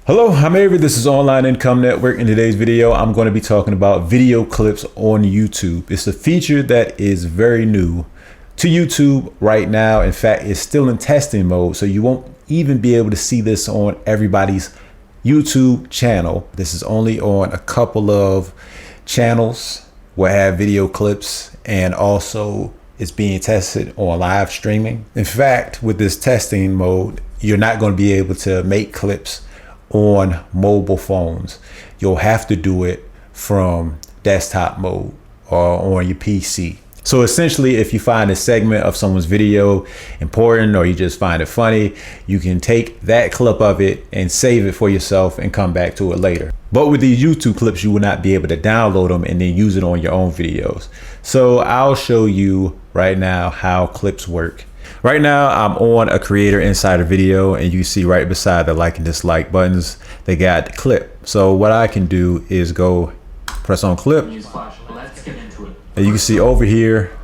Hello, I'm Avery. This is Online Income Network. In today's video, I'm going to be talking about video clips on YouTube. It's a feature that is very new to YouTube right now. In fact, it's still in testing mode, so you won't even be able to see this on everybody's YouTube channel. This is only on a couple of channels where I have video clips, and also it's being tested on live streaming. In fact, with this testing mode, you're not going to be able to make clips on mobile phones. You'll have to do it from desktop mode or on your PC. So essentially, if you find a segment of someone's video important, or you just find it funny, you can take that clip of it and save it for yourself and come back to it later. But with these YouTube clips, you will not be able to download them and then use it on your own videos. So I'll show you right now how clips work. Right now, I'm on a Creator Insider video, and you see right beside the like and dislike buttons, they got the clip. So what I can do is go press on clip, and you can see over here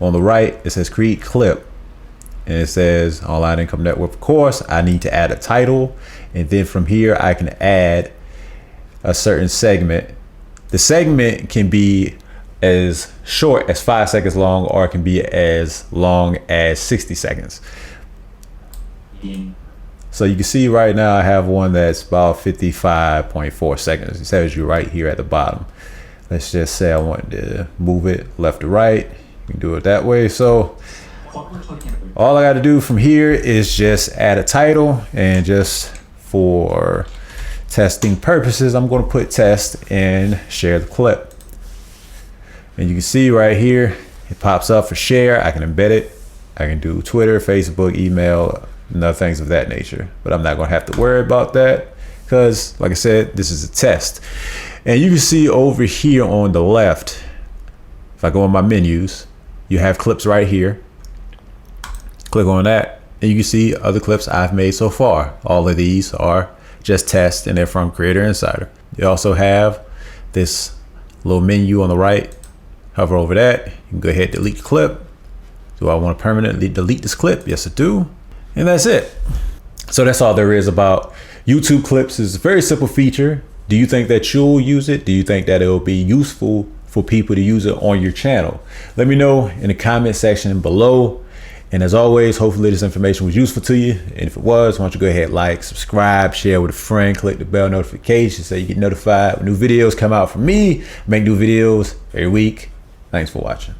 on the right, it says create clip, and it says Online Income Network. Of course, I need to add a title, and then from here, I can add a certain segment. The segment can be as short as 5 seconds long, or it can be as long as 60 seconds. So you can see right now I have one that's about 55.4 seconds. It tells you right here at the bottom. Let's just say I want to move it left to right. You can do it that way. So all I got to do from here is just add a title, and just for testing purposes, I'm going to put test and share the clip. And you can see right here, it pops up for share. I can embed it. I can do Twitter, Facebook, email, and other things of that nature. But I'm not going to have to worry about that because, like I said, this is a test. And you can see over here on the left, if I go on my menus, you have clips right here. Click on that, and you can see other clips I've made so far. All of these are just tests, and they're from Creator Insider. You also have this little menu on the right. Hover over that, you can go ahead and delete the clip. Do I want to permanently delete this clip? Yes, I do. And that's it. So that's all there is about YouTube clips. It's a very simple feature. Do you think that you'll use it? Do you think that it will be useful for people to use it on your channel? Let me know in the comment section below. And as always, hopefully this information was useful to you. And if it was, why don't you go ahead, like, subscribe, share with a friend, click the bell notification so you get notified when new videos come out from me. I make new videos every week. Thanks for watching.